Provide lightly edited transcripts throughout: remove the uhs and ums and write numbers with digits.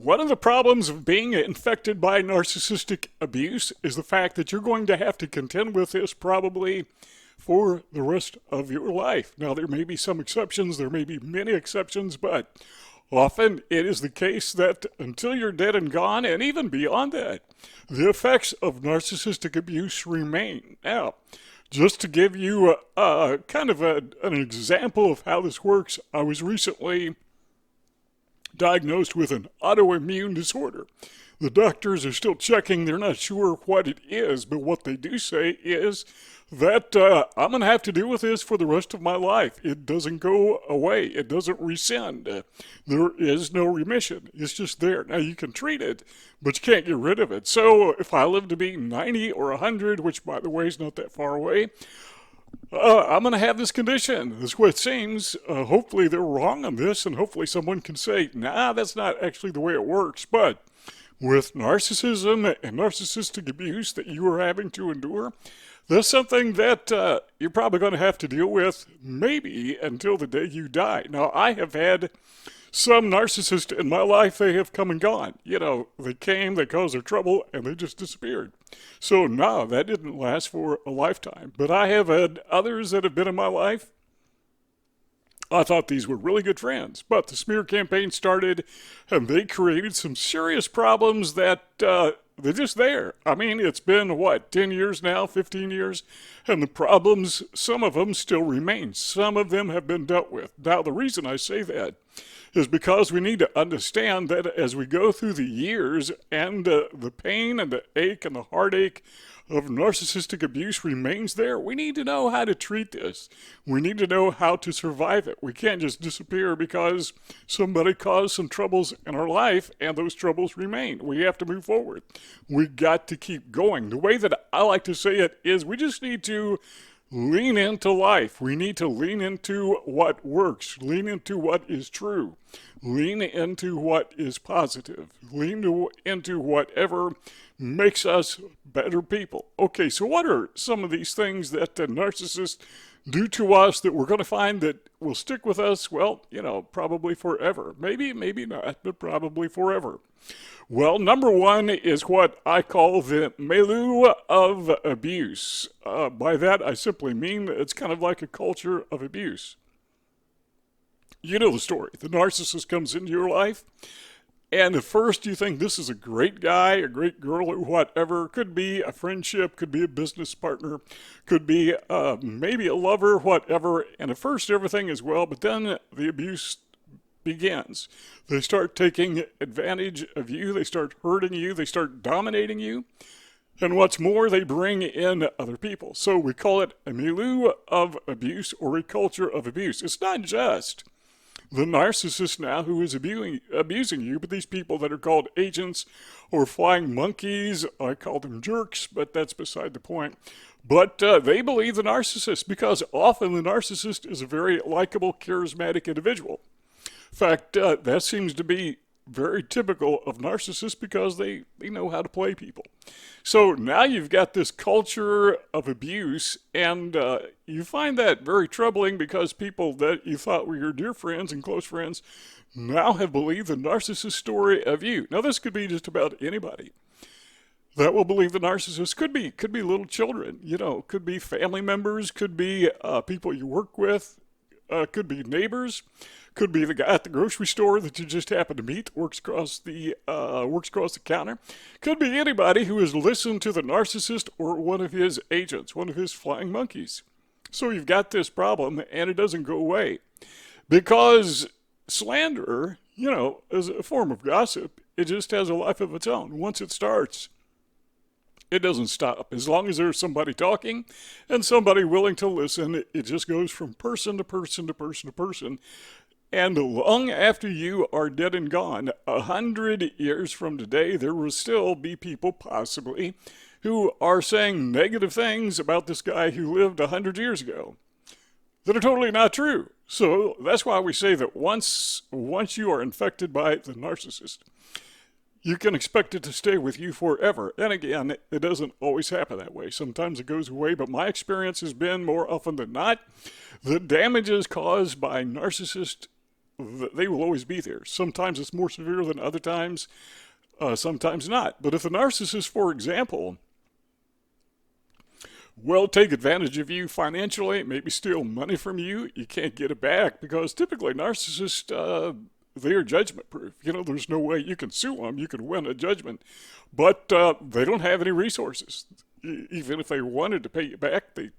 One of the problems of being infected by narcissistic abuse is the fact that you're going to have to contend with this probably for the rest of your life. Now, there may be some exceptions, there may be many exceptions, but often it is the case that until you're dead and gone, and even beyond that, the effects of narcissistic abuse remain. Now, just to give you an example of how this works, I was recently diagnosed with an autoimmune disorder. The doctors are still checking. They're not sure what it is, but what they do say is that I'm going to have to deal with this for the rest of my life. It doesn't go away. It doesn't rescind. There is no remission. It's just there. Now, you can treat it, but you can't get rid of it. So if I live to be 90 or 100, which, by the way, is not that far away, I'm going to have this condition. That's what it seems. Hopefully they're wrong on this, and hopefully someone can say, nah, that's not actually the way it works. But with narcissism and narcissistic abuse that you are having to endure, that's something that you're probably going to have to deal with maybe until the day you die. Now, I have had some narcissists in my life. They have come and gone. You know, they came, they caused their trouble, and they just disappeared. So no, that didn't last for a lifetime. But I have had others that have been in my life. I thought these were really good friends, but the smear campaign started, and they created some serious problems that they're just there. I mean, it's been, 10 years now, 15 years, and the problems, some of them still remain. Some of them have been dealt with. Now, the reason I say that is because we need to understand that as we go through the years and the pain and the ache and the heartache of narcissistic abuse remains there, we need to know how to treat this. We need to know how to survive it. We can't just disappear because somebody caused some troubles in our life and those troubles remain. We have to move forward. We got to keep going. The way that I like to say it is we just need to lean into life. We need to lean into what works, lean into what is true, lean into what is positive, lean into whatever makes us better people. Okay, so what are some of these things that narcissists do to us that we're going to find that will stick with us? Well, probably forever. Maybe not, but probably forever. Well, number one is what I call the milieu of abuse. By that, I simply mean it's kind of like a culture of abuse. You know the story. The narcissist comes into your life, and at first you think this is a great guy, a great girl, or whatever. Could be a friendship, could be a business partner, could be maybe a lover, whatever. And at first everything is well, but then the abuse begins. They start taking advantage of you. They start hurting you. They start dominating you. And what's more, they bring in other people. So we call it a milieu of abuse or a culture of abuse. It's not just the narcissist now who is abusing you, but these people that are called agents or flying monkeys. I call them jerks, but that's beside the point. But they believe the narcissist because often the narcissist is a very likable, charismatic individual. In fact, that seems to be very typical of narcissists because they know how to play people. So now you've got this culture of abuse, and you find that very troubling because people that you thought were your dear friends and close friends now have believed the narcissist story of you. Now, this could be just about anybody that will believe the narcissist. Could be little children, could be family members, could be people you work with, could be neighbors, could be the guy at the grocery store that you just happen to meet, works across the counter. Could be anybody who has listened to the narcissist or one of his agents, one of his flying monkeys. So you've got this problem, and it doesn't go away because slander, is a form of gossip. It just has a life of its own. Once it starts, it doesn't stop. As long as there's somebody talking and somebody willing to listen, it just goes from person to person to person to person. And long after you are dead and gone, 100 years from today, there will still be people possibly who are saying negative things about this guy who lived 100 years ago that are totally not true. So that's why we say that once you are infected by the narcissist, you can expect it to stay with you forever. And again, it doesn't always happen that way. Sometimes it goes away, but my experience has been more often than not, the damages caused by narcissists they will always be there. Sometimes it's more severe than other times, sometimes not. But if a narcissist, for example, will take advantage of you financially, maybe steal money from you, you can't get it back because typically narcissists, they are judgment proof. You know, there's no way you can sue them. You can win a judgment, but they don't have any resources. Even if they wanted to pay you back, they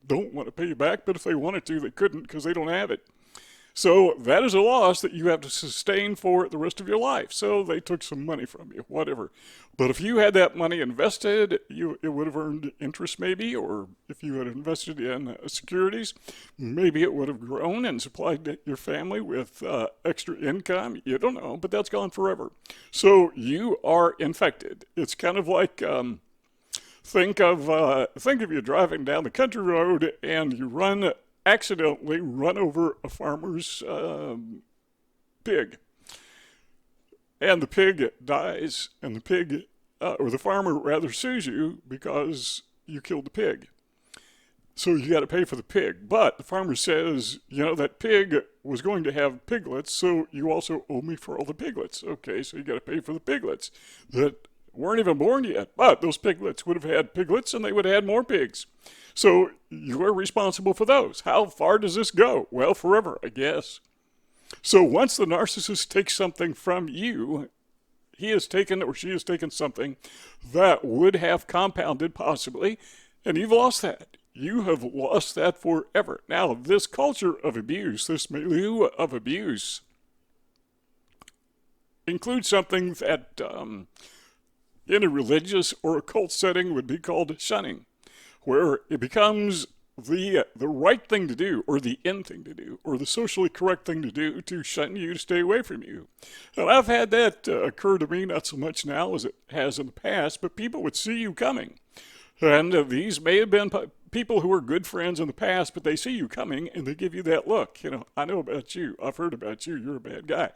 don't want to pay you back, but if they wanted to, they couldn't because they don't have it. So that is a loss that you have to sustain for the rest of your life. So they took some money from you, whatever. But if you had that money invested, it would have earned interest maybe, or if you had invested in securities, maybe it would have grown and supplied your family with extra income. You don't know, but that's gone forever. So you are infected. It's kind of like think of you driving down the country road and you accidentally run over a farmer's pig, and the pig dies, and the pig, or the farmer rather, sues you because you killed the pig. So you got to pay for the pig. But the farmer says, you know, that pig was going to have piglets, so you also owe me for all the piglets. Okay, so you got to pay for the piglets that weren't even born yet. But those piglets would have had piglets, and they would have had more pigs. So you're responsible for those. How far does this go? Well, forever, I guess. So once the narcissist takes something from you, he has taken or she has taken something that would have compounded possibly, and you've lost that. You have lost that forever. Now, this culture of abuse, this milieu of abuse, includes something that in a religious or occult setting would be called shunning, where it becomes the right thing to do, or the in thing to do, or the socially correct thing to do to shun you, to stay away from you. And I've had that occur to me, not so much now as it has in the past, but people would see you coming. And these may have been people who were good friends in the past, but they see you coming and they give you that look. You know, I know about you. I've heard about you. You're a bad guy.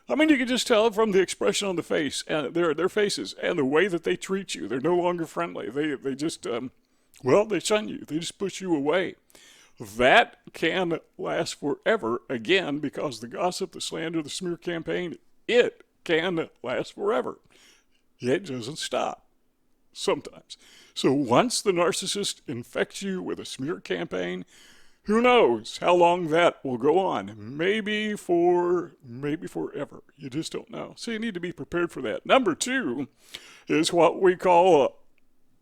I mean, you can just tell from the expression on the face and their faces and the way that they treat you. They're no longer friendly. They just they shun you. They just push you away. That can last forever, again, because the gossip, the slander, the smear campaign, it can last forever. It doesn't stop sometimes. So once the narcissist infects you with a smear campaign, who knows how long that will go on? Maybe forever. You just don't know. So you need to be prepared for that. Number 2 is what we call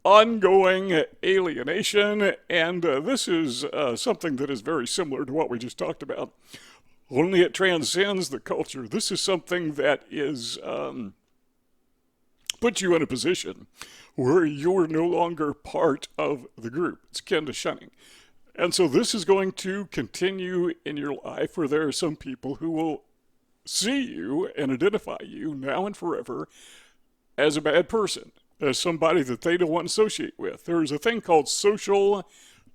ongoing alienation, and this is something that is very similar to what we just talked about, only it transcends the culture. This is something that is puts you in a position where you're no longer part of the group. It's akin to shunning. And so this is going to continue in your life, where there are some people who will see you and identify you now and forever as a bad person, as somebody that they don't want to associate with. There is a thing called social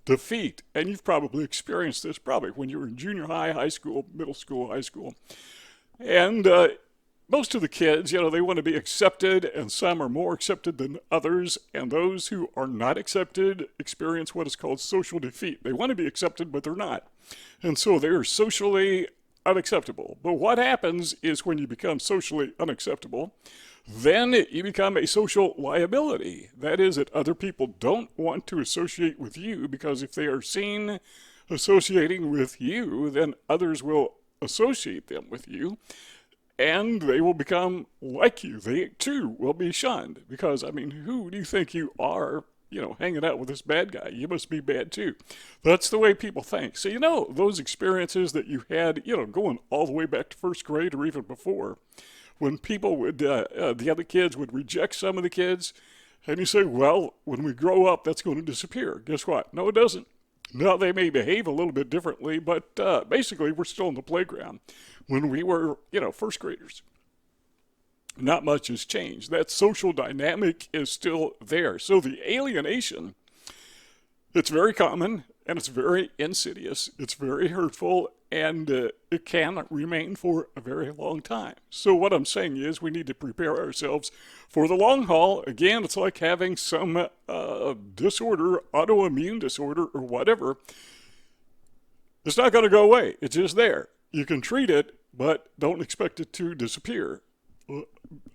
defeat, and you've probably experienced this probably when you were in junior high, high school, middle school, high school. And most of the kids, you know, they want to be accepted, and some are more accepted than others, and those who are not accepted experience what is called social defeat. They want to be accepted, but they're not. And so they're socially unacceptable. But what happens is when you become socially unacceptable, then you become a social liability. That is, that other people don't want to associate with you, because if they are seen associating with you, then others will associate them with you, and they will become like you. They, too, will be shunned. Because, I mean, who do you think you are, you know, hanging out with this bad guy? You must be bad, too. That's the way people think. So, you know, those experiences that you had, you know, going all the way back to first grade or even before, when people would, the other kids would reject some of the kids, and you say, well, when we grow up, that's going to disappear. Guess what? No, it doesn't. Now, they may behave a little bit differently, but basically, we're still in the playground. When we were, you know, first graders, not much has changed. That social dynamic is still there. So the alienation, it's very common, and it's very insidious. It's very hurtful, and it can remain for a very long time. So what I'm saying is we need to prepare ourselves for the long haul. Again, it's like having some disorder, autoimmune disorder or whatever. It's not going to go away. It's just there. You can treat it, but don't expect it to disappear.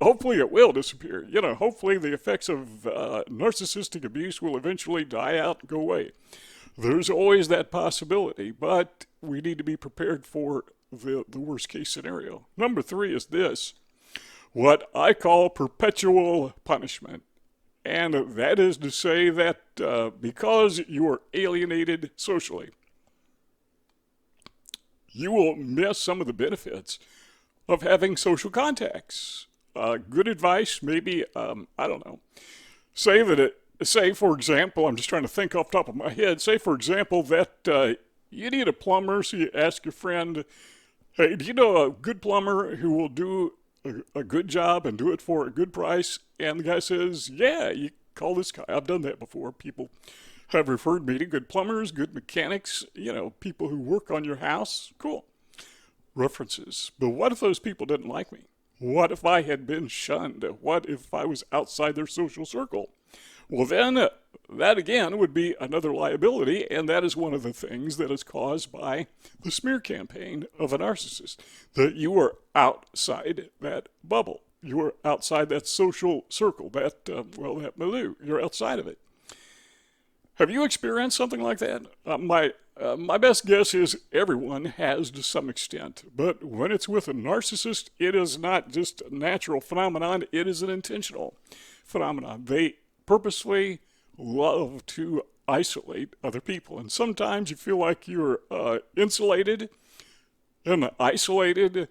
Hopefully it will disappear. Hopefully the effects of narcissistic abuse will eventually die out and go away. There's always that possibility, but we need to be prepared for the worst case scenario. Number 3 is this, what I call perpetual punishment. And that is to say that because you are alienated socially, you will miss some of the benefits of having social contacts. Good advice, maybe, I don't know. Say, for example, I'm just trying to think off the top of my head, say, for example, that you need a plumber, so you ask your friend, hey, do you know a good plumber who will do a good job and do it for a good price? And the guy says, yeah, you call this guy. I've done that before. People have referred me to good plumbers, good mechanics, people who work on your house. Cool. References. But what if those people didn't like me? What if I had been shunned? What if I was outside their social circle? Well, then that again would be another liability, and that is one of the things that is caused by the smear campaign of a narcissist, that you are outside that bubble. You are outside that social circle, that milieu. You're outside of it. Have you experienced something like that? My best guess is everyone has to some extent. But when it's with a narcissist, it is not just a natural phenomenon. It is an intentional phenomenon. They purposely love to isolate other people. And sometimes you feel like you're insulated and isolated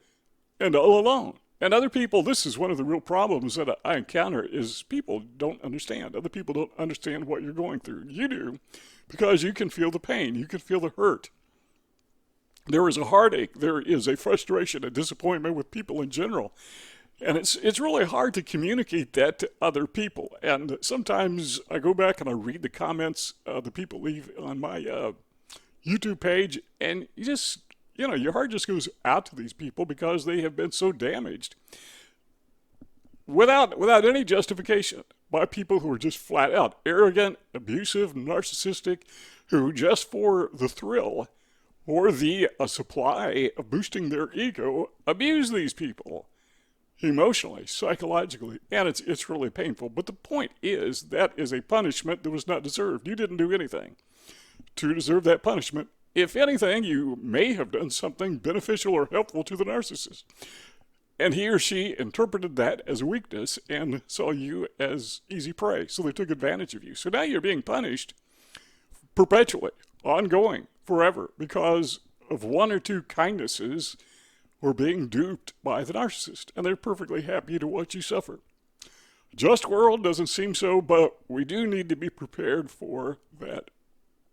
and all alone. And other people, this is one of the real problems that I encounter, is people don't understand. Other people don't understand what you're going through. You do, because you can feel the pain. You can feel the hurt. There is a heartache. There is a frustration, a disappointment with people in general. And it's really hard to communicate that to other people. And sometimes I go back and I read the comments the people leave on my YouTube page, and your heart just goes out to these people because they have been so damaged without any justification by people who are just flat out arrogant, abusive, narcissistic, who just for the thrill or the supply of boosting their ego abuse these people emotionally, psychologically, and it's really painful. But the point is that is a punishment that was not deserved. You didn't do anything to deserve that punishment. If anything, you may have done something beneficial or helpful to the narcissist. And he or she interpreted that as a weakness and saw you as easy prey. So they took advantage of you. So now you're being punished perpetually, ongoing, forever, because of one or two kindnesses or being duped by the narcissist. And they're perfectly happy to watch you suffer. Just world doesn't seem so, but we do need to be prepared for that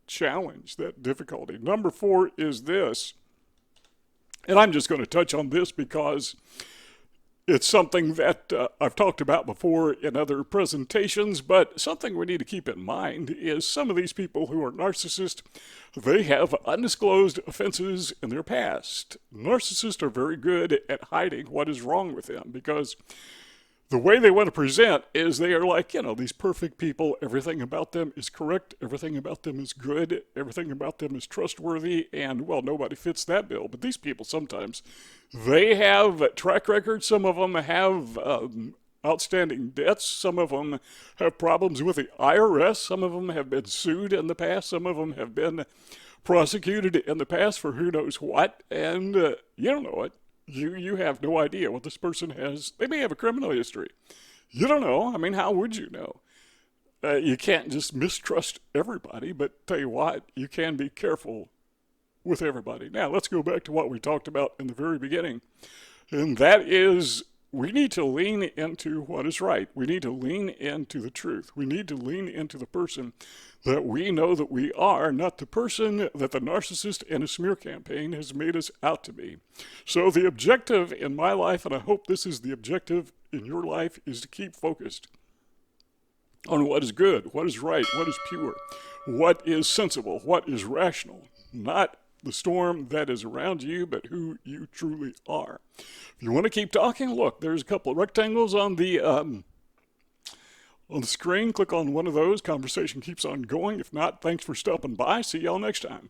challenge, that difficulty. Number 4 is this, and I'm just going to touch on this because it's something that I've talked about before in other presentations, but something we need to keep in mind is some of these people who are narcissists, they have undisclosed offenses in their past. Narcissists are very good at hiding what is wrong with them because the way they want to present is they are like, these perfect people. Everything about them is correct. Everything about them is good. Everything about them is trustworthy. And, nobody fits that bill. But these people sometimes, they have track records. Some of them have outstanding debts. Some of them have problems with the IRS. Some of them have been sued in the past. Some of them have been prosecuted in the past for who knows what. And you don't know it. You have no idea what this person has. They may have a criminal history. You don't know. How would you know? You can't just mistrust everybody, but tell you what, you can be careful with everybody. Now, let's go back to what we talked about in the very beginning, and that is we need to lean into what is right. We need to lean into the truth. We need to lean into the person that we know that we are, not the person that the narcissist and his smear campaign has made us out to be. So the objective in my life, and I hope this is the objective in your life, is to keep focused on what is good, what is right, what is pure, what is sensible, what is rational, not the storm that is around you, but who you truly are. If you want to keep talking, look, there's a couple of rectangles on the screen. Click on one of those. Conversation keeps on going. If not, thanks for stopping by. See y'all next time.